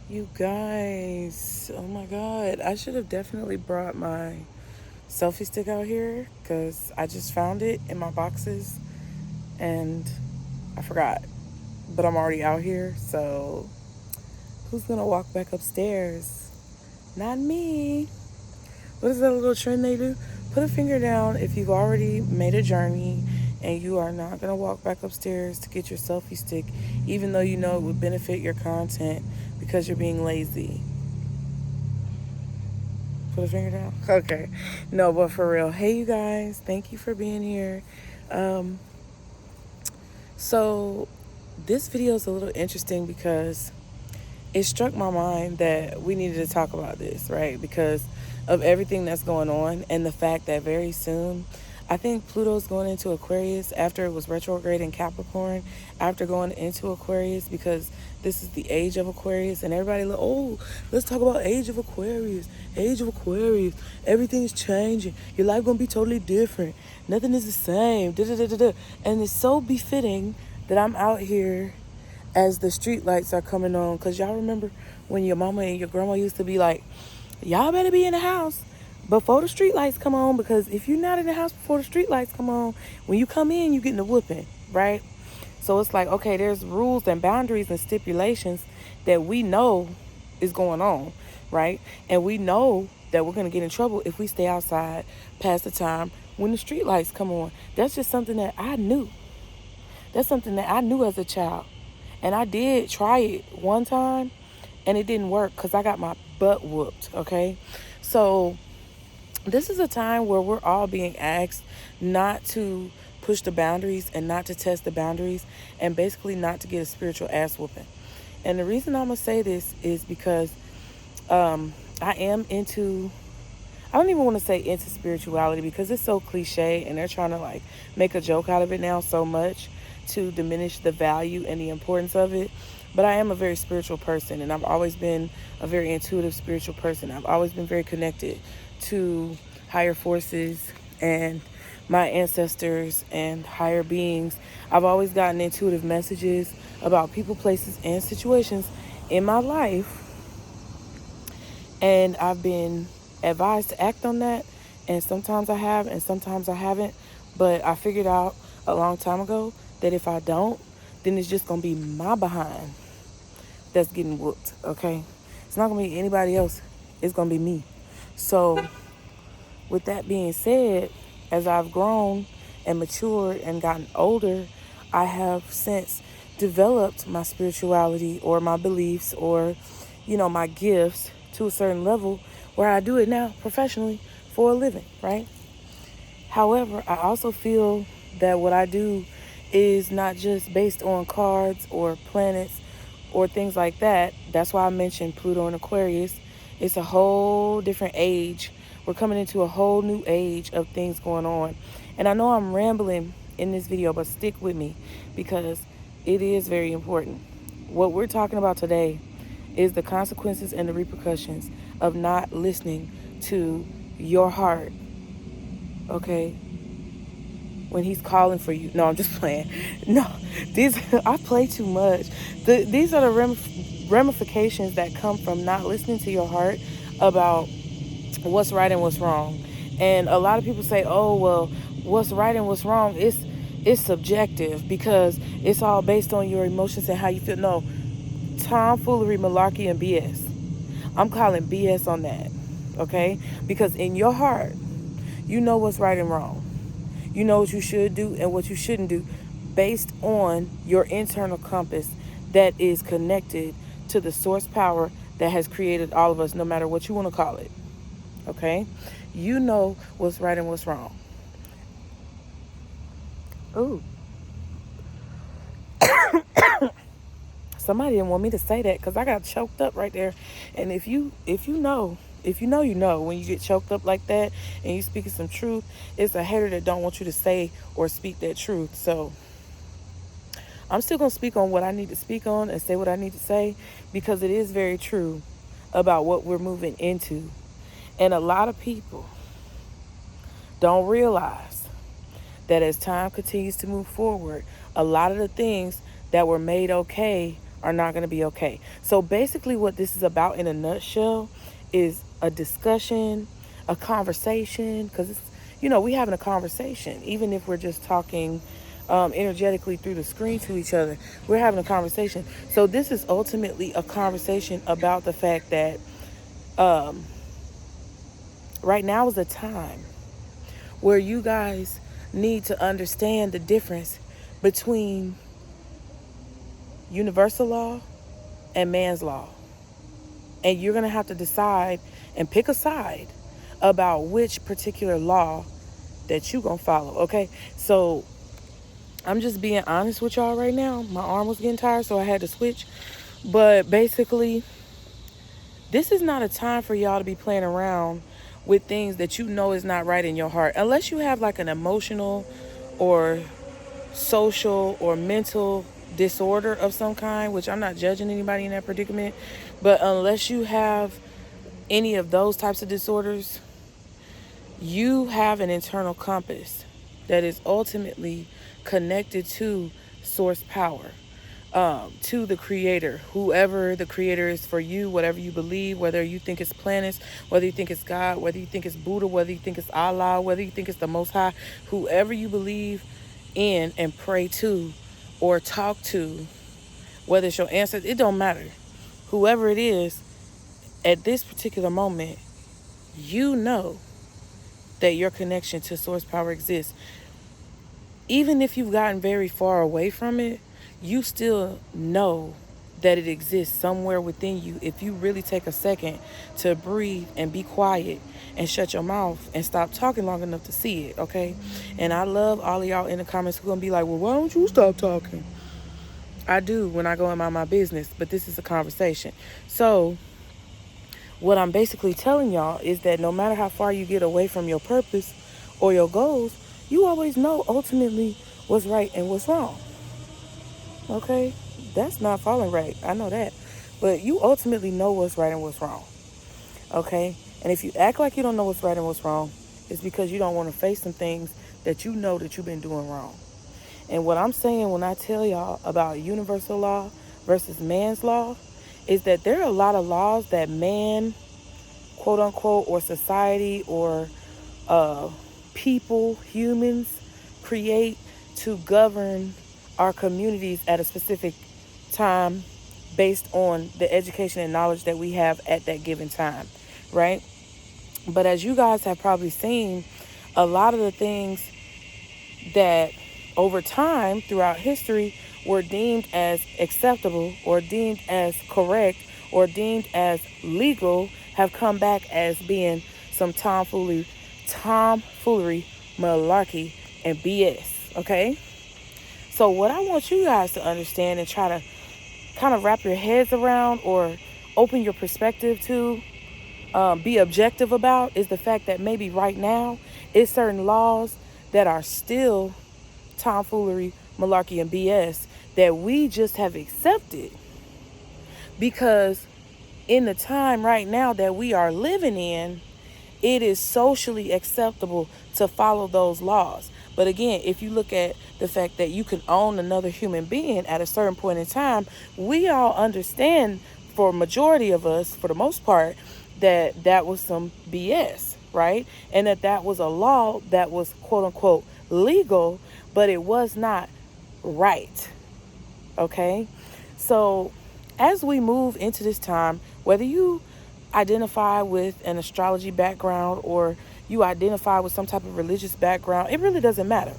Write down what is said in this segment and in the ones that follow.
You guys, oh my god, I should have definitely brought my selfie stick out here because I just found it in my boxes and I forgot. But I'm already out here, so who's gonna walk back upstairs? Not me. What is that little trend they do? Put a finger down if you've already made a journey and you are not gonna walk back upstairs to get your selfie stick, even though you know it would benefit your content because you're being lazy. Put a finger down. Okay. No, but for real. Hey, you guys. Thank you for being here. Um, so, this video is a little interesting because it struck my mind that we needed to talk about this, right? Because of everything that's going on and the fact that very soon, I think Pluto's going into Aquarius after it was retrograde in Capricorn, after going into Aquarius, because this is the age of Aquarius, and everybody like, oh, let's talk about age of Aquarius, everything's changing, your life gonna be totally different, nothing is the same, da da da da da. And it's so befitting that I'm out here as the street lights are coming on, because y'all remember when your mama and your grandma used to be like, y'all better be in the house before the street lights come on, because if you're not in the house before the street lights come on, when you come in, you getting a whooping, right? So it's like, okay, there's rules and boundaries and stipulations that we know is going on, right? And we know that we're going to get in trouble if we stay outside past the time when the street lights come on. That's just something that I knew. That's something that I knew as a child. And I did try it one time and it didn't work because I got my butt whooped, okay? So this is a time where we're all being asked not to push the boundaries and not to test the boundaries and basically not to get a spiritual ass whooping. And the reason I'm going to say this is because I am into, I don't even want to say into spirituality because it's so cliche and they're trying to like make a joke out of it now so much to diminish the value and the importance of it. But I am a very spiritual person, and I've always been a very intuitive spiritual person. I've always been very connected to higher forces and my ancestors and higher beings. I've always gotten intuitive messages about people, places, and situations in my life, and I've been advised to act on that, and sometimes I have and sometimes I haven't. But I figured out a long time ago that if I don't, then it's just going to be my behind that's getting whooped, okay? It's not going to be anybody else. It's going to be me. So with that being said, as I've grown and matured and gotten older, I have since developed my spirituality or my beliefs or, my gifts to a certain level where I do it now professionally for a living, right? However, I also feel that what I do is not just based on cards or planets or things like that. That's why I mentioned Pluto and Aquarius. It's a whole different age. We're coming into a whole new age of things going on. And I know I'm rambling in this video, but stick with me because it is very important. What we're talking about today is the consequences and the repercussions of not listening to your heart, okay? When he's calling for you. No, I'm just playing. No, I play too much. These are the ramifications that come from not listening to your heart about what's right and what's wrong. And a lot of people say, oh, well, what's right and what's wrong is subjective because it's all based on your emotions and how you feel. No, tomfoolery, malarkey, and BS. I'm calling BS on that, okay? Because in your heart, you know what's right and wrong. You know what you should do and what you shouldn't do based on your internal compass that is connected to the source power that has created all of us, no matter what you want to call it. Okay? You know what's right and what's wrong. Ooh. Somebody didn't want me to say that because I got choked up right there. And if you know when you get choked up like that and you speaking some truth, it's a hater that don't want you to say or speak that truth. So I'm still going to speak on what I need to speak on and say what I need to say because it is very true about what we're moving into. And a lot of people don't realize that as time continues to move forward, a lot of the things that were made okay are not going to be okay. So basically what this is about in a nutshell is a discussion, a conversation, because it's, we having a conversation, even if we're just talking energetically through the screen to each other. We're having a conversation. So this is ultimately a conversation about the fact that right now is a time where you guys need to understand the difference between universal law and man's law. And you're going to have to decide and pick a side about which particular law that you're going to follow, okay? So I'm just being honest with y'all right now. My arm was getting tired, so I had to switch. But basically, this is not a time for y'all to be playing around with things that you know is not right in your heart. Unless you have like an emotional or social or mental disorder of some kind, which I'm not judging anybody in that predicament. But unless you have any of those types of disorders, you have an internal compass that is ultimately connected to source power, to the creator, whoever the creator is for you, whatever you believe, whether you think it's planets, whether you think it's God, whether you think it's Buddha, whether you think it's Allah, whether you think it's the Most High, whoever you believe in and pray to or talk to, whether it's your ancestors, it don't matter. Whoever it is, at this particular moment, you know that your connection to source power exists. Even if you've gotten very far away from it, you still know that it exists somewhere within you if you really take a second to breathe and be quiet and shut your mouth and stop talking long enough to see it, okay? And I love all of y'all in the comments who are going to be like, well, why don't you stop talking? I do when I go in my business, but this is a conversation. So what I'm basically telling y'all is that no matter how far you get away from your purpose or your goals, you always know ultimately what's right and what's wrong. Okay? That's not falling right. I know that. But you ultimately know what's right and what's wrong. Okay? And if you act like you don't know what's right and what's wrong, it's because you don't want to face some things that you know that you've been doing wrong. And what I'm saying when I tell y'all about universal law versus man's law is that there are a lot of laws that man, quote unquote, or society or people, humans, create to govern our communities at a specific time based on the education and knowledge that we have at that given time, right? But as you guys have probably seen, a lot of the things that over time throughout history were deemed as acceptable or deemed as correct or deemed as legal have come back as being some tomfoolery, malarkey, and BS, okay? So what I want you guys to understand and try to kind of wrap your heads around or open your perspective to, be objective about, is the fact that maybe right now it's certain laws that are still tomfoolery, malarkey, and BS that we just have accepted because in the time right now that we are living in, it is socially acceptable to follow those laws. But again, if you look at the fact that you can own another human being at a certain point in time, we all understand, for a majority of us, for the most part, that that was some BS, right? And that was a law that was quote unquote legal, but it was not right. Okay? So as we move into this time, whether you identify with an astrology background or you identify with some type of religious background, it really doesn't matter.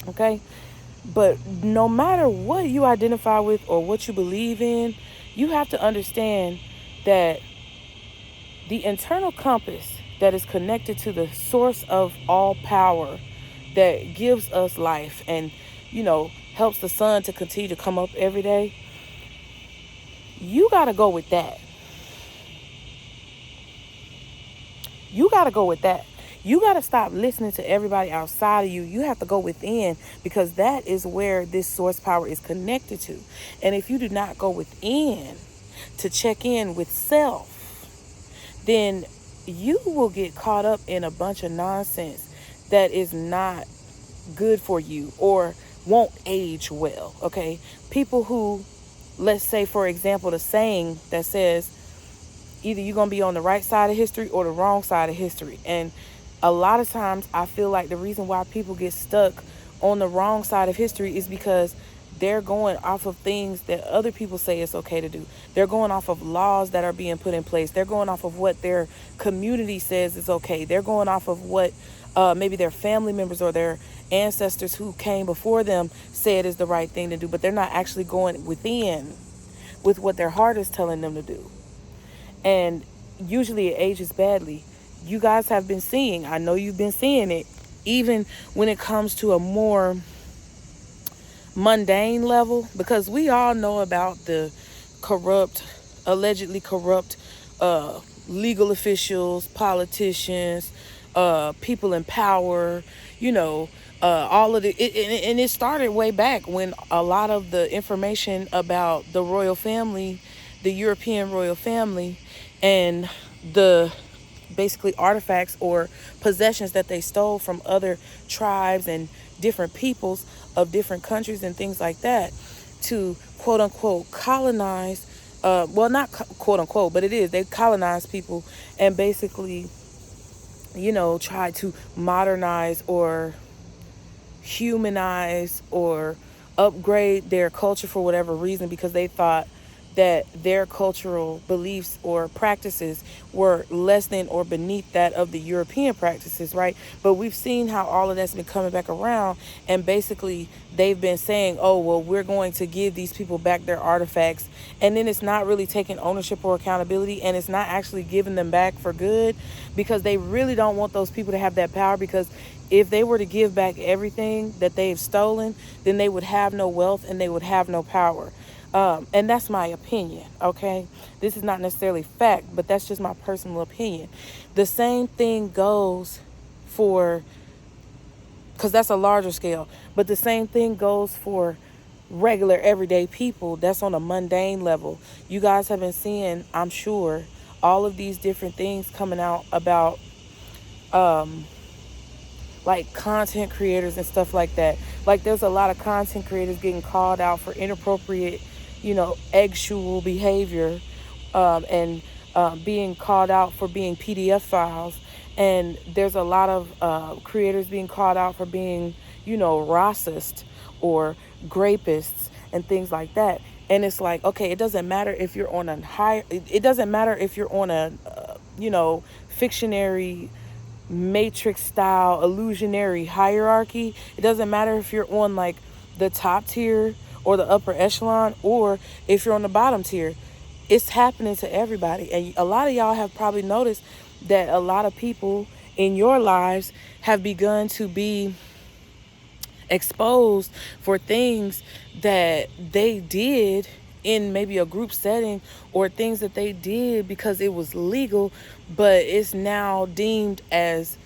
Okay? But no matter what you identify with or what you believe in, you have to understand that the internal compass that is connected to the source of all power that gives us life and, helps the sun to continue to come up every day, you got to go with that. You got to go with that. You got to stop listening to everybody outside of you. You have to go within, because that is where this source power is connected to. And if you do not go within to check in with self, then you will get caught up in a bunch of nonsense that is not good for you or won't age well, okay? People who let's say, for example, the saying that says either you're going to be on the right side of history or the wrong side of history. And a lot of times I feel like the reason why people get stuck on the wrong side of history is because they're going off of things that other people say it's okay to do. They're going off of laws that are being put in place. They're going off of what their community says is okay. They're going off of what maybe their family members or their ancestors who came before them said is the right thing to do. But they're not actually going within with what their heart is telling them to do. And usually it ages badly. You guys have been seeing, I know you've been seeing it, even when it comes to a more mundane level, because we all know about the allegedly corrupt legal officials, politicians, people in power, all of and it started way back when a lot of the information about the royal family, the European royal family, and the basically artifacts or possessions that they stole from other tribes and different peoples of different countries and things like that to quote unquote colonize, well, not quote unquote, but it is, they colonize people and basically try to modernize or humanize or upgrade their culture for whatever reason, because they thought that their cultural beliefs or practices were less than or beneath that of the European practices, right? But we've seen how all of that's been coming back around, and basically they've been saying, oh, well, we're going to give these people back their artifacts, and then it's not really taking ownership or accountability, and it's not actually giving them back for good, because they really don't want those people to have that power, because if they were to give back everything that they've stolen, then they would have no wealth and they would have no power. And that's my opinion, okay? This is not necessarily fact, but that's just my personal opinion. The same thing goes for, because that's a larger scale, but the same thing goes for regular everyday people. That's on a mundane level. You guys have been seeing, I'm sure, all of these different things coming out about like content creators and stuff like that. Like there's a lot of content creators getting called out for inappropriate, sexual behavior, and being called out for being PDF files. And there's a lot of creators being called out for being, racist or grapists and things like that. And it's like, okay, it doesn't matter if you're on it doesn't matter if you're on a, fictionary matrix style illusionary hierarchy. It doesn't matter if you're on like the top tier or the upper echelon, or if you're on the bottom tier. It's happening to everybody. And a lot of y'all have probably noticed that a lot of people in your lives have begun to be exposed for things that they did in maybe a group setting, or things that they did because it was legal, but it's now deemed as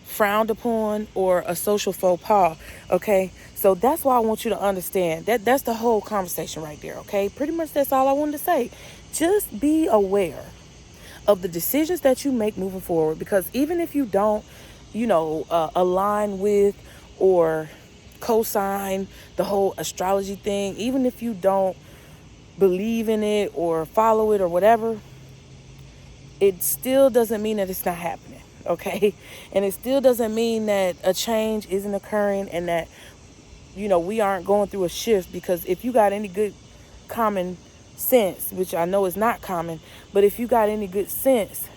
frowned upon or a social faux pas. Okay, so that's why I want you to understand that that's the whole conversation right there. Okay, pretty much that's all I wanted to say. Just be aware of the decisions that you make moving forward, because even if you don't align with or co-sign the whole astrology thing, even if you don't believe in it or follow it or whatever, it still doesn't mean that it's not happening, okay? And it still doesn't mean that a change isn't occurring and that, we aren't going through a shift. Because if you got any good common sense, which I know is not common, but if you got any good sense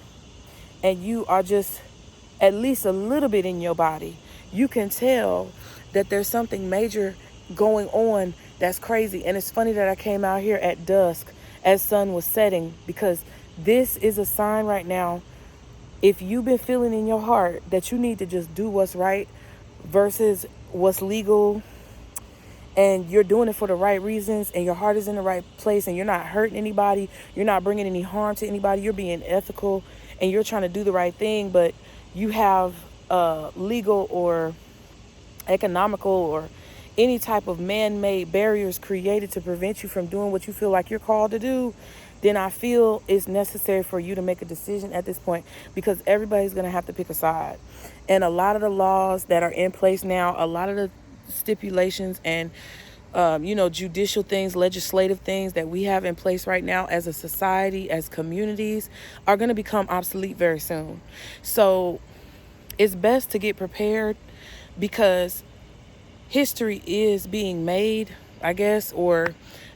and you are just at least a little bit in your body, you can tell that there's something major going on that's crazy. And it's funny that I came out here at dusk as sun was setting, because this is a sign right now. If you've been feeling in your heart that you need to just do what's right versus what's legal, and you're doing it for the right reasons, and your heart is in the right place, and you're not hurting anybody, you're not bringing any harm to anybody, you're being ethical, and you're trying to do the right thing, but you have legal or economical or any type of man-made barriers created to prevent you from doing what you feel like you're called to do, then I feel it's necessary for you to make a decision at this point, because everybody's going to have to pick a side. And a lot of the laws that are in place now, a lot of the stipulations and judicial things, legislative things that we have in place right now as a society, as communities, are going to become obsolete very soon. So it's best to get prepared, because history is being made, I guess, or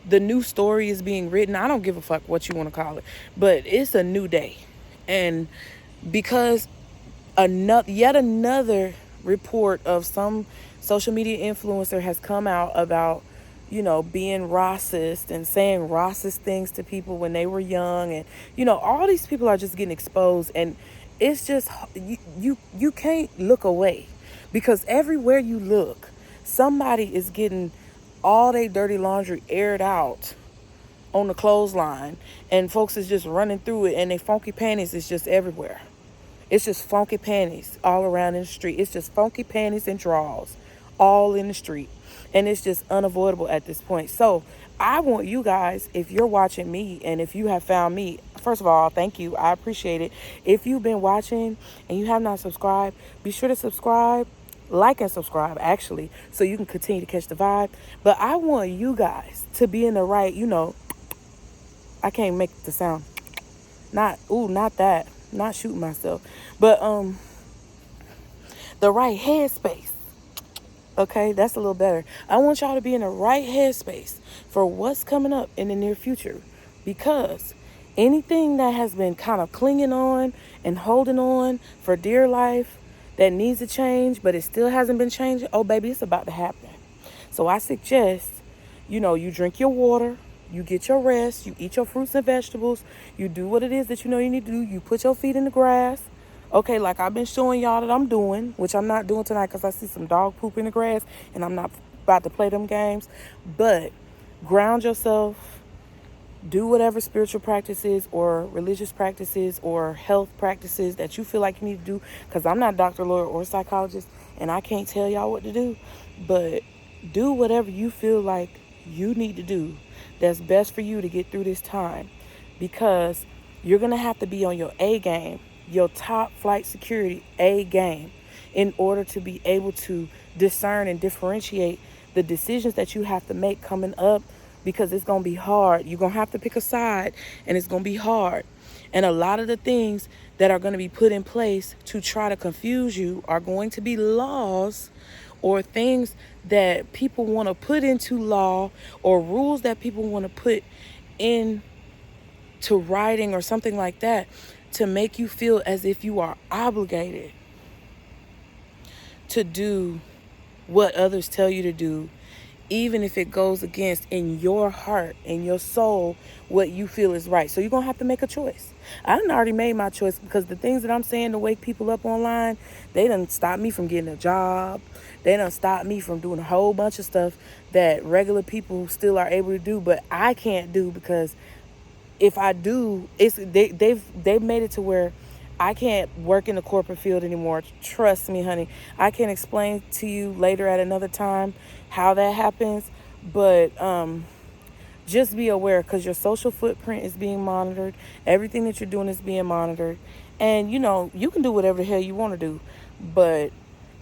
the new story is being written. I don't give a fuck what you want to call it, but it's a new day. And because yet another report of some social media influencer has come out about, being racist and saying racist things to people when they were young, and all these people are just getting exposed, and it's just you can't look away, because everywhere you look, somebody is getting all their dirty laundry aired out on the clothesline, and folks is just running through it, and their funky panties is just everywhere. It's just funky panties all around in the street. It's just funky panties and drawers all in the street. And it's just unavoidable at this point. So I want you guys, if you're watching me and if you have found me, first of all, thank you. I appreciate it. If you've been watching and you have not subscribed, be sure to subscribe, like and subscribe, actually, so you can continue to catch the vibe. But I want you guys to be in the right, I can't make the sound. Not that. Not shooting myself, but the right headspace. Okay, that's a little better. I want y'all to be in the right headspace for what's coming up in the near future, because anything that has been kind of clinging on and holding on for dear life that needs to change, but it still hasn't been changing, oh baby, it's about to happen. So I suggest, you drink your water, you get your rest, you eat your fruits and vegetables, you do what it is that you need to do, you put your feet in the grass, okay, like I've been showing y'all that I'm doing, which I'm not doing tonight because I see some dog poop in the grass, and I'm not about to play them games, but ground yourself, do whatever spiritual practices or religious practices or health practices that you feel like you need to do, because I'm not a doctor, lawyer, or psychologist, and I can't tell y'all what to do, but do whatever you feel like you need to do that's best for you to get through this time, because you're going to have to be on your A game, your top flight security A game, in order to be able to discern and differentiate the decisions that you have to make coming up, because it's going to be hard. You're going to have to pick a side, and it's going to be hard. And a lot of the things that are going to be put in place to try to confuse you are going to be laws or things that people want to put into law, or rules that people want to put into writing or something like that, to make you feel as if you are obligated to do what others tell you to do, even if it goes against, in your heart, in your soul, what you feel is right. So you're going to have to make a choice. I done already made my choice, because the things that I'm saying to wake people up online, they done stop me from getting a job. They done stop me from doing a whole bunch of stuff that regular people still are able to do, but I can't do, because if I do, they've made it to where I can't work in the corporate field anymore. Trust me, honey. I can explain to you later at another time how that happens, but just be aware, because your social footprint is being monitored. Everything that you're doing is being monitored, and you can do whatever the hell you want to do, but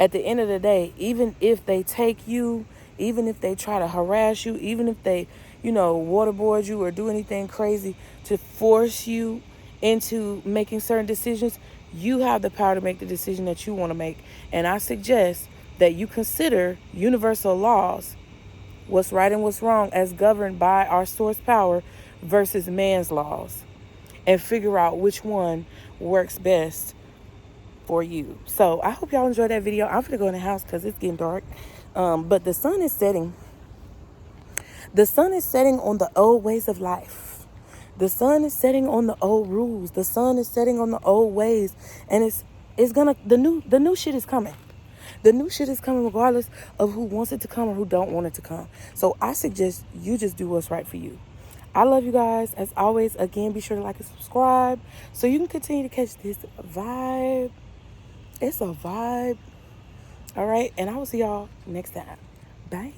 at the end of the day, even if they take you, even if they try to harass you, even if they waterboard you or do anything crazy to force you into making certain decisions, you have the power to make the decision that you want to make. And I suggest that you consider universal laws, what's right and what's wrong, as governed by our source power versus man's laws, and figure out which one works best for you. So I hope y'all enjoyed that video. I'm gonna go in the house because it's getting dark, but the sun is setting. The sun is setting on the old ways of life. The sun is setting on the old rules. The sun is setting on the old ways, and it's gonna the new shit is coming. The new shit is coming regardless of who wants it to come or who don't want it to come. So I suggest you just do what's right for you. I love you guys. As always, again, be sure to like and subscribe so you can continue to catch this vibe. It's a vibe. All right, and I will see y'all next time. Bye.